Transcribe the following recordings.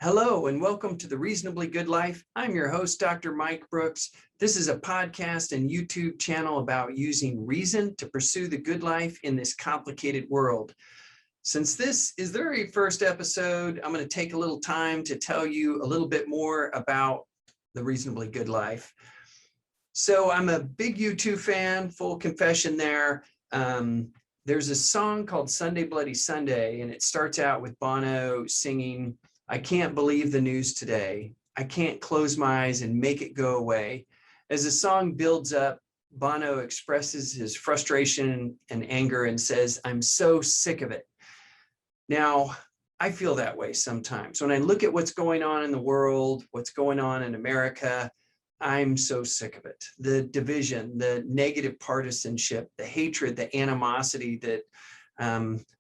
Hello and welcome to The Reasonably Good Life. I'm your host, Dr. Mike Brooks. This is a podcast and YouTube channel about using reason to pursue the good life in this complicated world. Since this is the very first episode, I'm going to take a little time to tell you a little bit more about The Reasonably Good Life. So I'm a big U2 fan, full confession there. There's a song called Sunday Bloody Sunday, and it starts out with Bono singing, "I can't believe the news today. I can't close my eyes and make it go away." As the song builds up, Bono expresses his frustration and anger and says, "I'm so sick of it." Now, I feel that way sometimes. When I look at what's going on in the world, what's going on in America, I'm so sick of it. The division, the negative partisanship, the hatred, the animosity that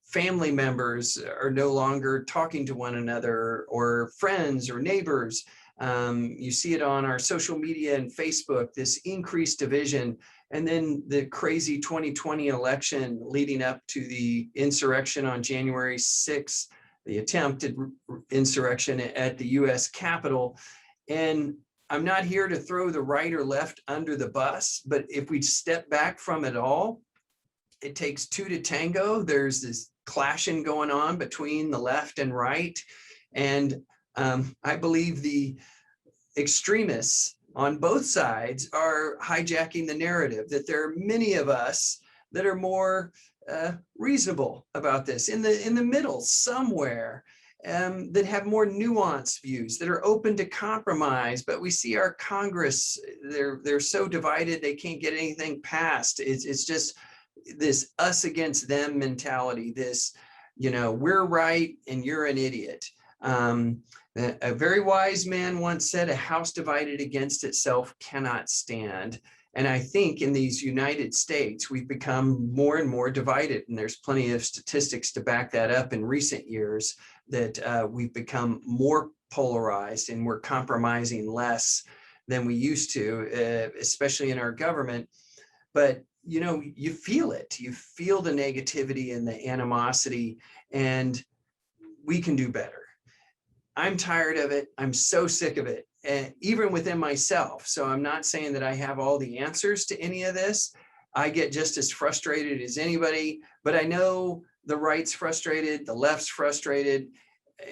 family members are no longer talking to one another, or friends or neighbors. You see it on our social media and Facebook, this increased division. And then the crazy 2020 election leading up to the insurrection on January 6th, the attempted insurrection at the US Capitol. And I'm not here to throw the right or left under the bus, but if we step back from it all, it takes two to tango. There's this clashing going on between the left and right. And I believe the extremists on both sides are hijacking the narrative, that there are many of us that are more reasonable about this, in the middle somewhere, that have more nuanced views, that are open to compromise. But we see our Congress, they're so divided they can't get anything passed. It's just this us against them mentality, this, we're right and you're an idiot. A very wise man once said, "A house divided against itself cannot stand." And I think in these United States, we've become more and more divided. And there's plenty of statistics to back that up in recent years, that we've become more polarized and we're compromising less than we used to, especially in our government. But you feel it. You feel the negativity and the animosity, and we can do better. I'm tired of it. I'm so sick of it, even within myself. So I'm not saying that I have all the answers to any of this. I get just as frustrated as anybody, but I know the right's frustrated, the left's frustrated.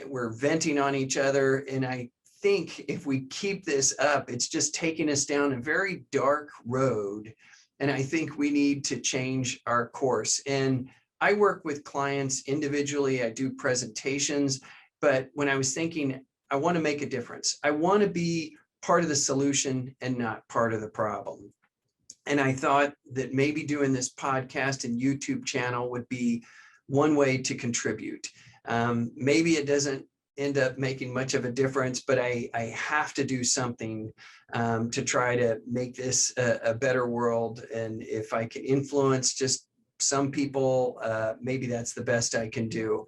We're venting on each other. And I think if we keep this up, it's just taking us down a very dark road. And I think we need to change our course. And I work with clients individually. I do presentations. But when I was thinking, I want to make a difference. I want to be part of the solution and not part of the problem. And I thought that maybe doing this podcast and YouTube channel would be one way to contribute. Maybe it doesn't end up making much of a difference, but I have to do something to try to make this a better world. And if I can influence just some people, maybe that's the best I can do.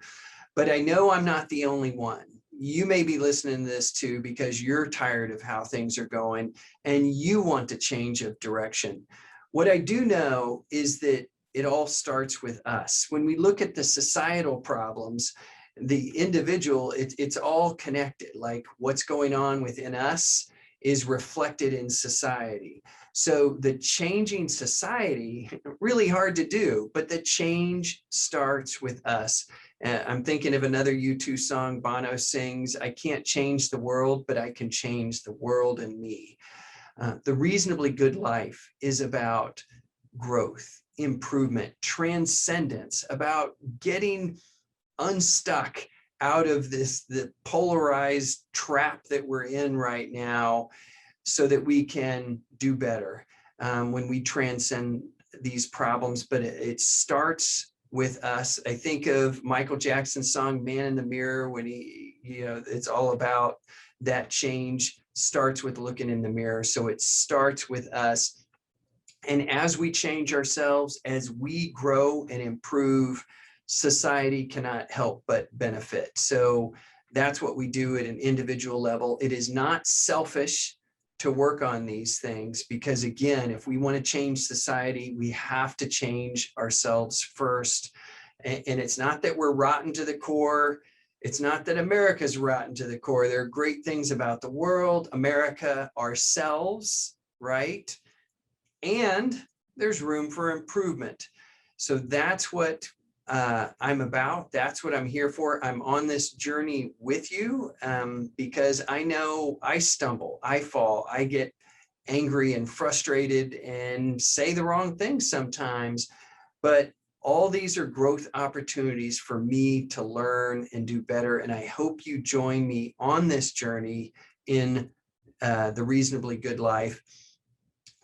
But I know I'm not the only one. You may be listening to this too, because you're tired of how things are going and you want to change of direction. What I do know is that it all starts with us. When we look at the societal problems, the individual, it's all connected. Like what's going on within us is reflected in society. So the changing society, really hard to do, but the change starts with us. I'm thinking of another U2 song Bono sings, "I can't change the world, but I can change the world and me." The Reasonably Good Life is about growth, improvement, transcendence, about getting unstuck out of the polarized trap that we're in right now, so that we can do better when we transcend these problems. But it starts with us. I think of Michael Jackson's song "Man in the Mirror," when it's all about that change starts with looking in the mirror. So it starts with us. And as we change ourselves, as we grow and improve, society cannot help but benefit. So that's what we do at an individual level. It is not selfish to work on these things, because again, if we want to change society, we have to change ourselves first. And it's not that we're rotten to the core. It's not that America's rotten to the core. There are great things about the world, America, ourselves, right? And there's room for improvement. So that's what I'm about. That's what I'm here for. I'm on this journey with you because I know I stumble, I fall, I get angry and frustrated and say the wrong things sometimes. But all these are growth opportunities for me to learn and do better. And I hope you join me on this journey in the reasonably good life.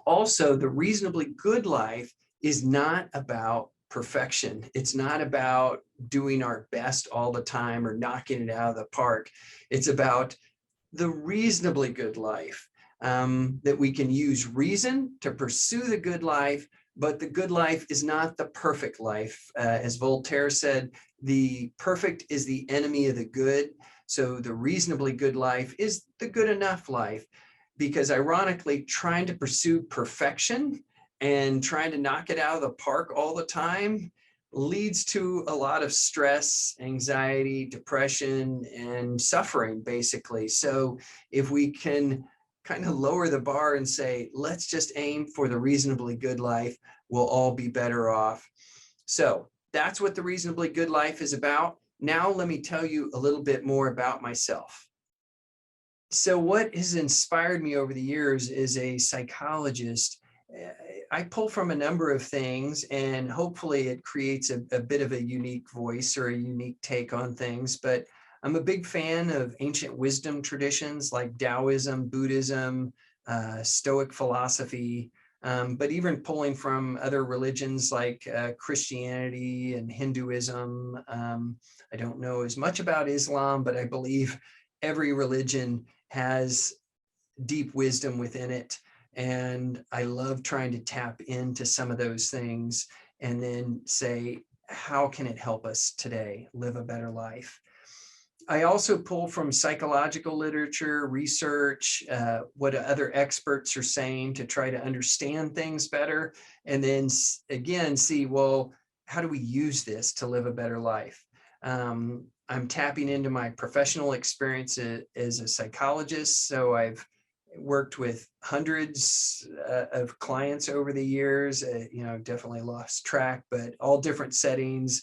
Also, the reasonably good life is not about perfection. It's not about doing our best all the time or knocking it out of the park. It's about the reasonably good life, that we can use reason to pursue the good life, but the good life is not the perfect life. As Voltaire said, the perfect is the enemy of the good. So the reasonably good life is the good enough life, because ironically, trying to pursue perfection and trying to knock it out of the park all the time leads to a lot of stress, anxiety, depression, and suffering, basically. So if we can kind of lower the bar and say, let's just aim for the reasonably good life, we'll all be better off. So that's what the reasonably good life is about. Now, let me tell you a little bit more about myself. So what has inspired me over the years is a psychologist. I pull from a number of things, and hopefully it creates a bit of a unique voice or a unique take on things. But I'm a big fan of ancient wisdom traditions like Taoism, Buddhism, Stoic philosophy, but even pulling from other religions like Christianity and Hinduism. I don't know as much about Islam, but I believe every religion has deep wisdom within it. And I love trying to tap into some of those things and then say, how can it help us today live a better life? I also pull from psychological literature, research, what other experts are saying to try to understand things better. And then again, see, well, how do we use this to live a better life? I'm tapping into my professional experience as a psychologist. So I've worked with hundreds of clients over the years, definitely lost track, but all different settings,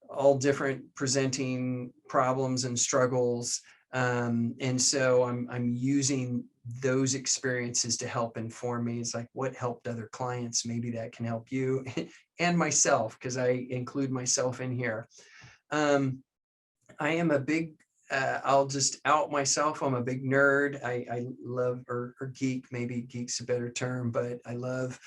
all different presenting problems and struggles. And so I'm using those experiences to help inform me. It's like, what helped other clients? Maybe that can help you and myself, because I include myself in here. I am a big, I'll just out myself. I'm a big nerd. I love, or geek, maybe geek's a better term, but I love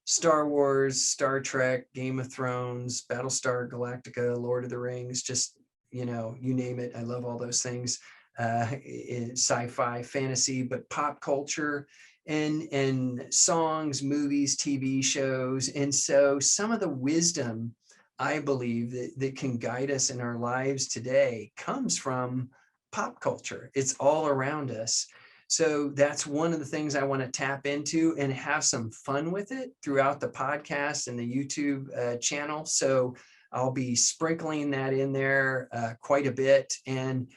Star Wars, Star Trek, Game of Thrones, Battlestar Galactica, Lord of the Rings, just, you name it. I love all those things, sci-fi, fantasy, but pop culture and songs, movies, TV shows. And so some of the wisdom I believe that can guide us in our lives today comes from pop culture. It's all around us. So that's one of the things I want to tap into and have some fun with it throughout the podcast and the YouTube channel. So I'll be sprinkling that in there quite a bit. And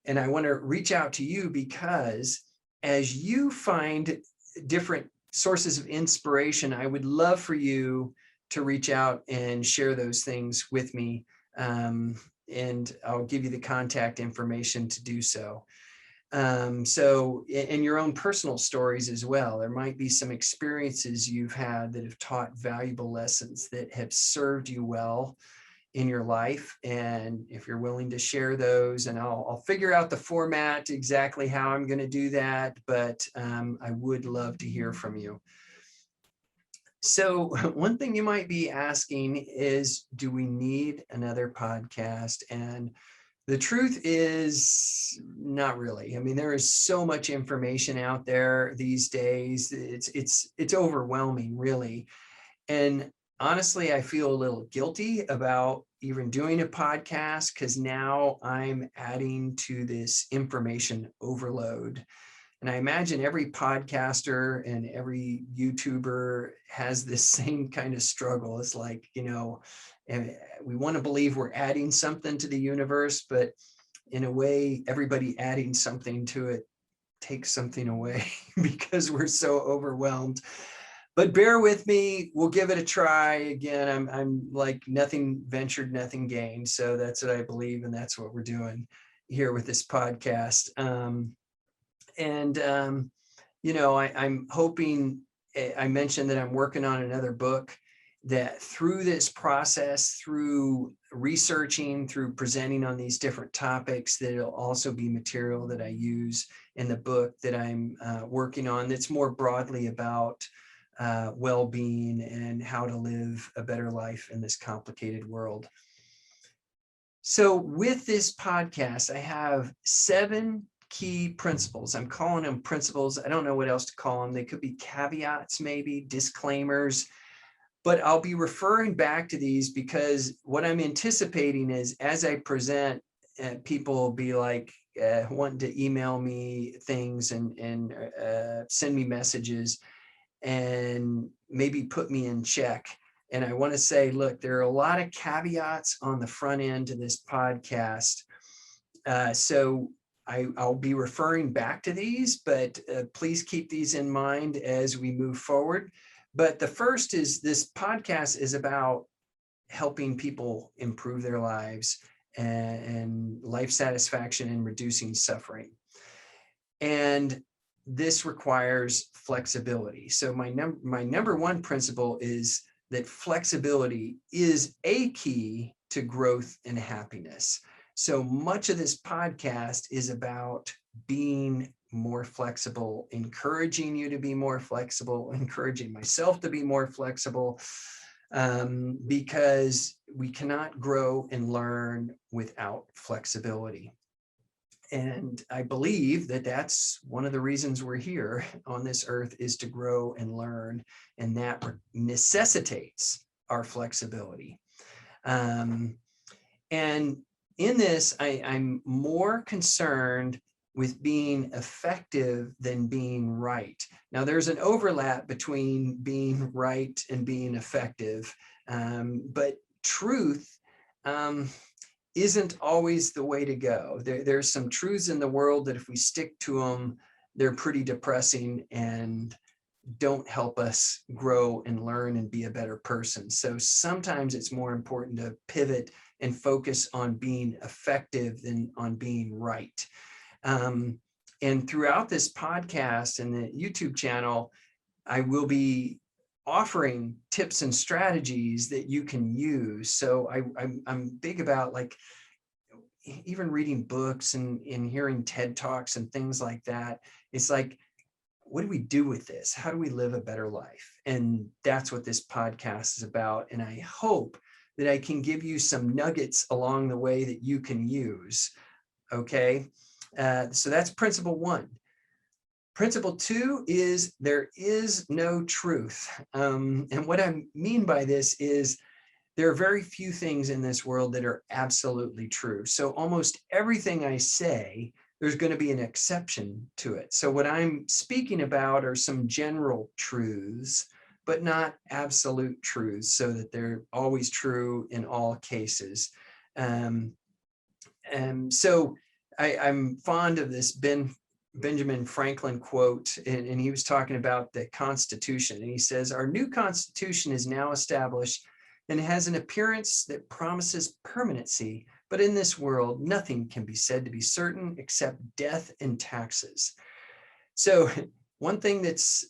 I want to reach out to you, because as you find different sources of inspiration, I would love for you to reach out and share those things with me. And I'll give you the contact information to do so. So in your own personal stories as well, there might be some experiences you've had that have taught valuable lessons that have served you well in your life. And if you're willing to share those, and I'll figure out the format, exactly how I'm going to do that, but I would love to hear from you. So one thing you might be asking is, do we need another podcast? And the truth is, not really. I mean, there is so much information out there these days. It's overwhelming, really. And honestly, I feel a little guilty about even doing a podcast, because now I'm adding to this information overload. And I imagine every podcaster and every YouTuber has this same kind of struggle. It's like, we want to believe we're adding something to the universe, but in a way, everybody adding something to it takes something away because we're so overwhelmed. But bear with me, we'll give it a try. Again, I'm like nothing ventured, nothing gained. So that's what I believe, and that's what we're doing here with this podcast. I'm hoping, I mentioned that I'm working on another book, that through this process, through researching, through presenting on these different topics, that it'll also be material that I use in the book that I'm working on, that's more broadly about well-being and how to live a better life in this complicated world. So with this podcast, I have 7 key principles. I'm calling them principles. I don't know what else to call them. They could be caveats, maybe disclaimers, but I'll be referring back to these because what I'm anticipating is, as I present, people will be like wanting to email me things and send me messages and maybe put me in check. And I want to say, look, there are a lot of caveats on the front end to this podcast. So I'll be referring back to these, but please keep these in mind as we move forward. But the first is, this podcast is about helping people improve their lives and life satisfaction and reducing suffering. And this requires flexibility. So my number one principle is that flexibility is a key to growth and happiness. So much of this podcast is about being more flexible, encouraging you to be more flexible, encouraging myself to be more flexible, because we cannot grow and learn without flexibility. And I believe that that's one of the reasons we're here on this earth, is to grow and learn, and that necessitates our flexibility. And in this, I'm more concerned with being effective than being right. Now, there's an overlap between being right and being effective, but truth isn't always the way to go. There's some truths in the world that if we stick to them, they're pretty depressing and don't help us grow and learn and be a better person. So sometimes it's more important to pivot and focus on being effective than on being right. And throughout this podcast and the YouTube channel, I will be offering tips and strategies that you can use. So I'm big about, like, even reading books and hearing TED Talks and things like that. It's like, what do we do with this? How do we live a better life? And that's what this podcast is about. And I hope that I can give you some nuggets along the way that you can use. Okay. So that's principle 1. Principle 2 is, there is no truth. And what I mean by this is, there are very few things in this world that are absolutely true. So almost everything I say, there's going to be an exception to it. So what I'm speaking about are some general truths, but not absolute truths, so that they're always true in all cases. So I'm fond of this Benjamin Franklin quote, and he was talking about the Constitution. And he says, "Our new Constitution is now established and has an appearance that promises permanency. But in this world, nothing can be said to be certain except death and taxes." So one thing that's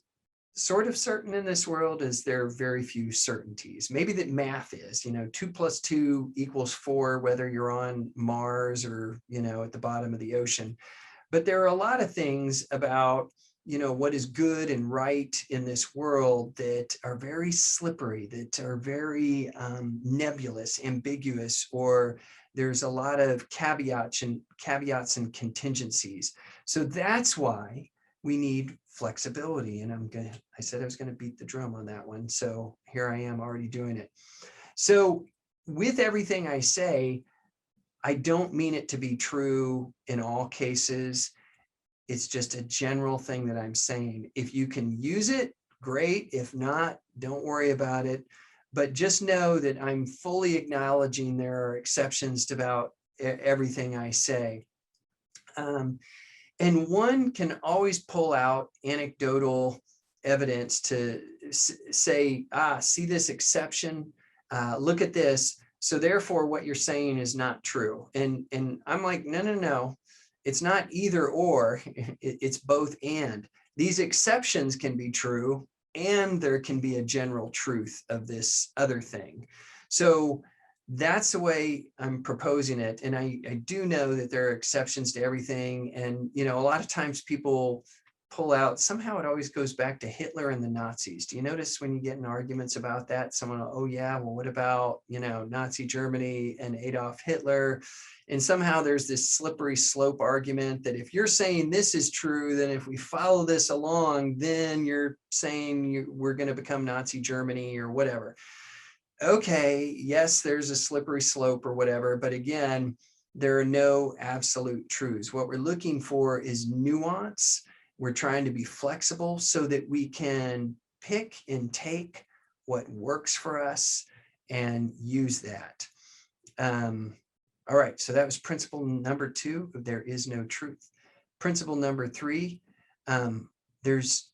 sort of certain in this world is there are very few certainties. Maybe that math is, 2 + 2 = 4, whether you're on Mars or, at the bottom of the ocean. But there are a lot of things about, what is good and right in this world that are very slippery, that are very nebulous, ambiguous, or there's a lot of caveats and contingencies. So that's why we need flexibility. And I said I was going to beat the drum on that one. So here I am already doing it. So with everything I say, I don't mean it to be true in all cases. It's just a general thing that I'm saying. If you can use it, great. If not, don't worry about it. But just know that I'm fully acknowledging there are exceptions to about everything I say. And one can always pull out anecdotal evidence to say, see this exception, look at this. So therefore what you're saying is not true. And I'm like, no, it's not either or, it's both and. These exceptions can be true, and there can be a general truth of this other thing. So that's the way I'm proposing it. And I do know that there are exceptions to everything. And, a lot of times people pull out, somehow it always goes back to Hitler and the Nazis. Do you notice when you get in arguments about that, someone, oh yeah, well, what about, Nazi Germany and Adolf Hitler? And somehow there's this slippery slope argument that if you're saying this is true, then if we follow this along, then you're saying we're going to become Nazi Germany or whatever. Okay, yes, there's a slippery slope or whatever, but again, there are no absolute truths. What we're looking for is nuance. We're trying to be flexible so that we can pick and take what works for us and use that. All right, so that was principle number 2, there is no truth. Principle number 3, there's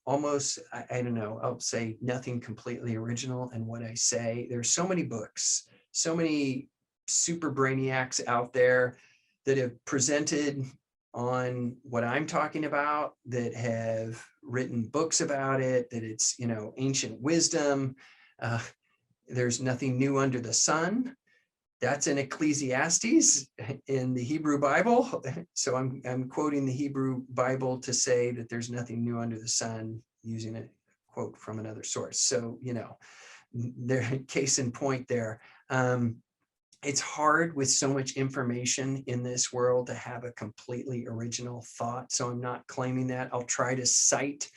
almost, I don't know, I'll say nothing completely original in what I say. There's so many books, so many super brainiacs out there that have presented on what I'm talking about, that have written books about it, that it's, ancient wisdom. There's nothing new under the sun. That's in Ecclesiastes in the Hebrew Bible. So I'm quoting the Hebrew Bible to say that there's nothing new under the sun, using a quote from another source. So, there, case in point there. It's hard with so much information in this world to have a completely original thought. So I'm not claiming that. I'll try to cite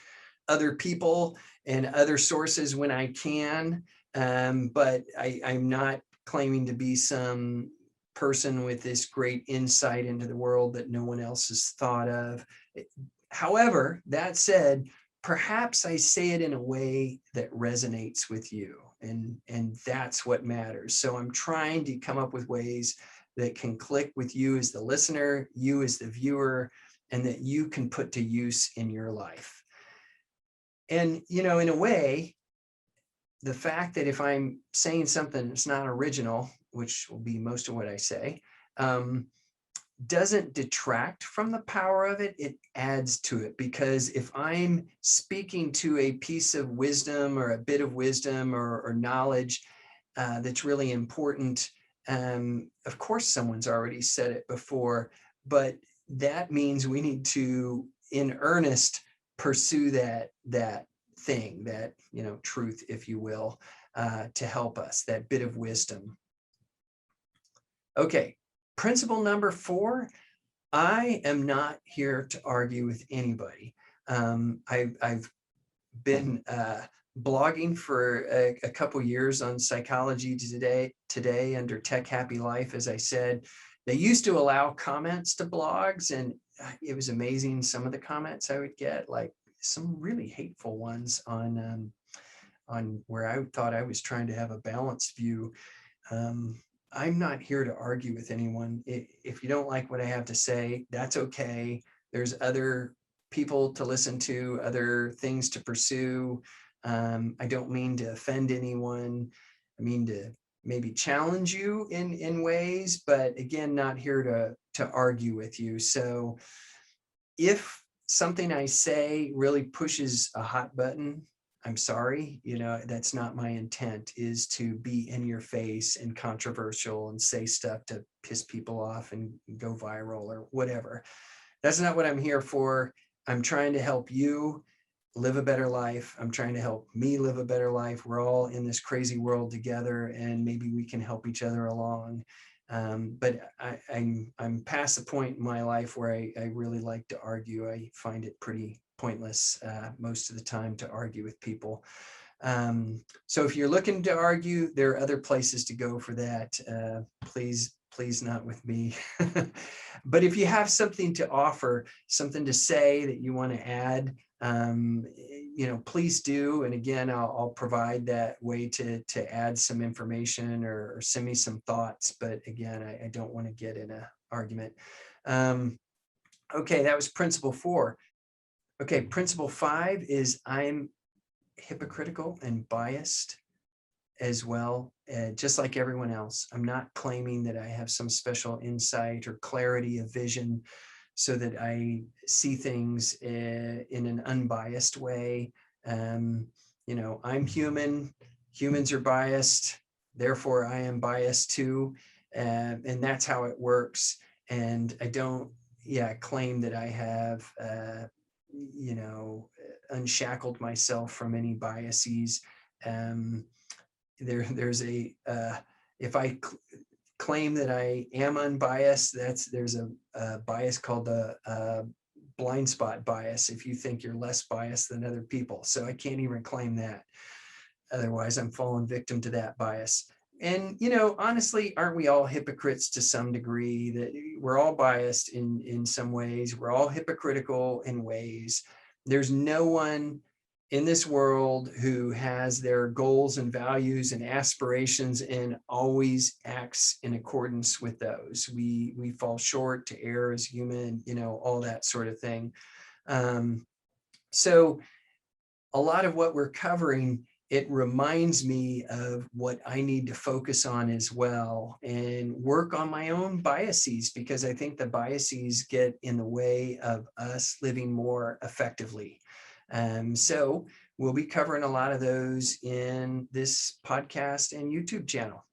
other people and other sources when I can, but I'm not claiming to be some person with this great insight into the world that no one else has thought of. However, that said, perhaps I say it in a way that resonates with you, and that's what matters. So I'm trying to come up with ways that can click with you as the listener, you as the viewer, and that you can put to use in your life. And, in a way, the fact that if I'm saying something that's not original, which will be most of what I say, doesn't detract from the power of it, it adds to it. Because if I'm speaking to a piece of wisdom or a bit of wisdom or knowledge that's really important, of course, someone's already said it before, but that means we need to, in earnest, pursue that thing, that, truth, if you will, to help us, that bit of wisdom. Okay, principle number 4, I am not here to argue with anybody. I've been blogging for a couple years on Psychology Today under Tech Happy Life. As I said, they used to allow comments to blogs, and it was amazing some of the comments I would get, like some really hateful ones on where I thought I was trying to have a balanced view. I'm not here to argue with anyone. If you don't like what I have to say, that's okay. There's other people to listen to, other things to pursue. I don't mean to offend anyone. I mean to maybe challenge you in ways, but again, not here to argue with you. So if something I say really pushes a hot button, I'm sorry, that's not my intent, is to be in your face and controversial and say stuff to piss people off and go viral or whatever. That's not what I'm here for. I'm trying to help you live a better life. I'm trying to help me live a better life. We're all in this crazy world together, and maybe we can help each other along. But I'm past the point in my life where I really like to argue. I find it pretty pointless most of the time to argue with people. So if you're looking to argue, there are other places to go for that. Please not with me. But if you have something to offer, something to say that you want to add, please do. And again, I'll provide that way to add some information or send me some thoughts. But again, I don't want to get in a argument. Okay, that was principle 4. Okay, principle 5 is I'm hypocritical and biased as well, just like everyone else. I'm not claiming that I have some special insight or clarity of vision so that I see things in an unbiased way. I'm human. Humans are biased. Therefore, I am biased too. And that's how it works. And I don't, claim that I have, unshackled myself from any biases. There's a, if I claim that I am unbiased, there's a bias called the blind spot bias, if you think you're less biased than other people. So I can't even claim that. Otherwise, I'm falling victim to that bias. And, honestly, aren't we all hypocrites to some degree? That we're all biased in some ways. We're all hypocritical in ways. There's no one in this world who has their goals and values and aspirations and always acts in accordance with those. We fall short, to err as human, all that sort of thing. So a lot of what we're covering, it reminds me of what I need to focus on as well and work on my own biases, because I think the biases get in the way of us living more effectively. So we'll be covering a lot of those in this podcast and YouTube channel.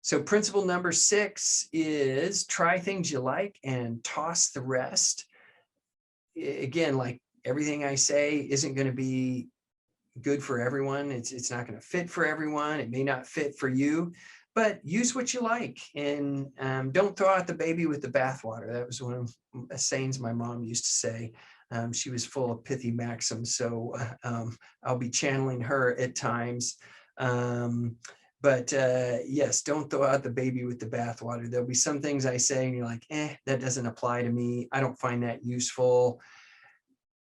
So principle number 6 is try things you like and toss the rest. Again, like everything I say isn't going to be good for everyone. It's not going to fit for everyone. It may not fit for you, but use what you like, and don't throw out the baby with the bathwater. That was one of the sayings my mom used to say. She was full of pithy maxims, so I'll be channeling her at times. But yes, don't throw out the baby with the bathwater. There'll be some things I say and you're like, that doesn't apply to me. I don't find that useful.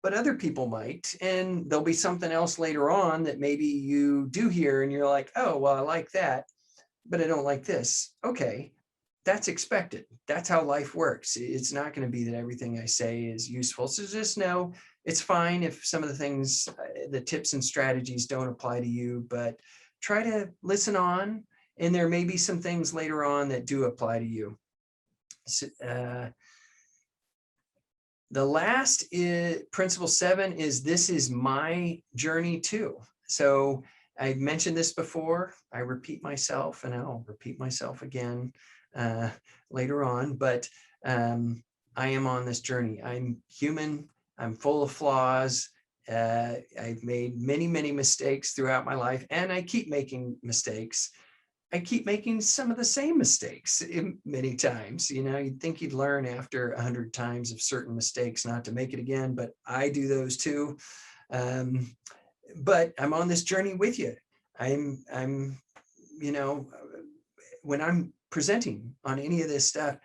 But other people might, and there'll be something else later on that maybe you do hear and you're like, oh, well, I like that, but I don't like this. Okay, that's expected. That's how life works. It's not going to be that everything I say is useful. So just know it's fine if some of the things, the tips and strategies don't apply to you, but try to listen on, and there may be some things later on that do apply to you. So, the last is principle 7 is this is my journey too. So I mentioned this before. I repeat myself, and I'll repeat myself again later on, but I am on this journey. I'm human. I'm full of flaws. I've made many, many mistakes throughout my life, and I keep making mistakes. I keep making some of the same mistakes many times. You'd think you'd learn after 100 times of certain mistakes not to make it again, but I do those too. But I'm on this journey with you. I'm, when I'm presenting on any of this stuff,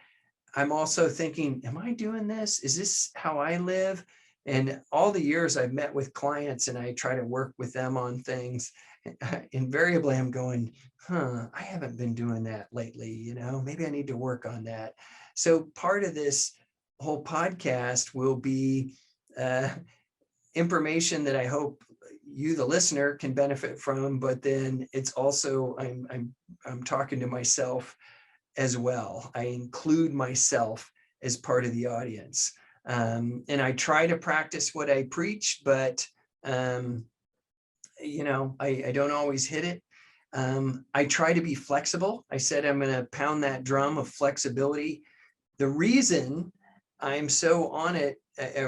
I'm also thinking, am I doing this? Is this how I live? And all the years I've met with clients and I try to work with them on things, invariably I'm going, I haven't been doing that lately. Maybe I need to work on that. So part of this whole podcast will be information that I hope you, the listener, can benefit from, but then it's also, I'm talking to myself as well. I include myself as part of the audience. And I try to practice what I preach, but, I don't always hit it. I try to be flexible. I said I'm going to pound that drum of flexibility. The reason I'm so on it,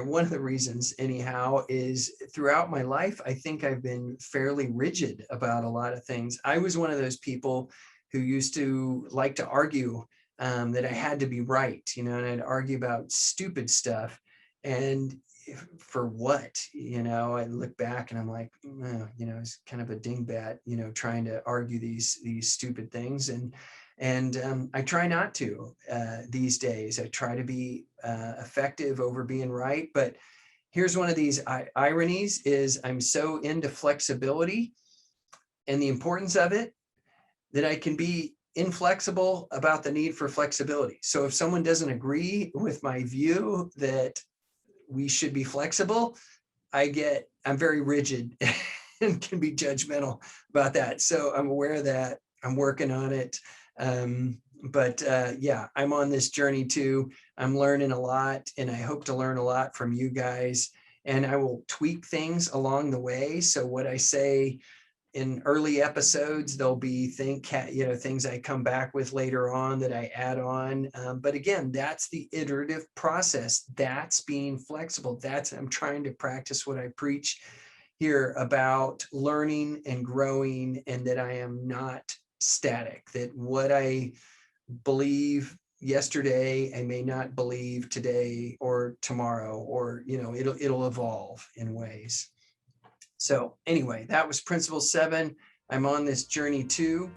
one of the reasons anyhow, is throughout my life, I think I've been fairly rigid about a lot of things. I was one of those people who used to like to argue that I had to be right, and I'd argue about stupid stuff. And for what? I look back and I'm like, it's kind of a dingbat, trying to argue these stupid things. And I try not to these days. I try to be effective over being right. But here's one of these ironies is I'm so into flexibility and the importance of it that I can be inflexible about the need for flexibility. So if someone doesn't agree with my view that we should be flexible, I'm very rigid and can be judgmental about that. So I'm aware of that. I'm working on it. But I'm on this journey too. I'm learning a lot, and I hope to learn a lot from you guys. And I will tweak things along the way. So what I say in early episodes, there'll be things I come back with later on that I add on. But again, that's the iterative process. That's being flexible. I'm trying to practice what I preach here about learning and growing, and that I am not static, that what I believe yesterday I may not believe today or tomorrow, or it'll evolve in ways. So anyway, that was principle 7. I'm on this journey too.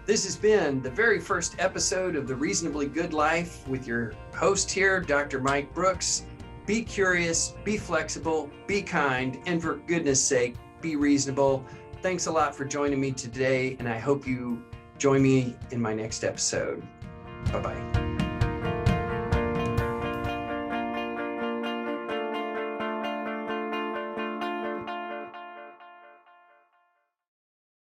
This has been the very first episode of The Reasonably Good Life with your host here, Dr. Mike Brooks. Be curious, be flexible, be kind, and for goodness sake, be reasonable. Thanks a lot for joining me today, and I hope you join me in my next episode. Bye-bye.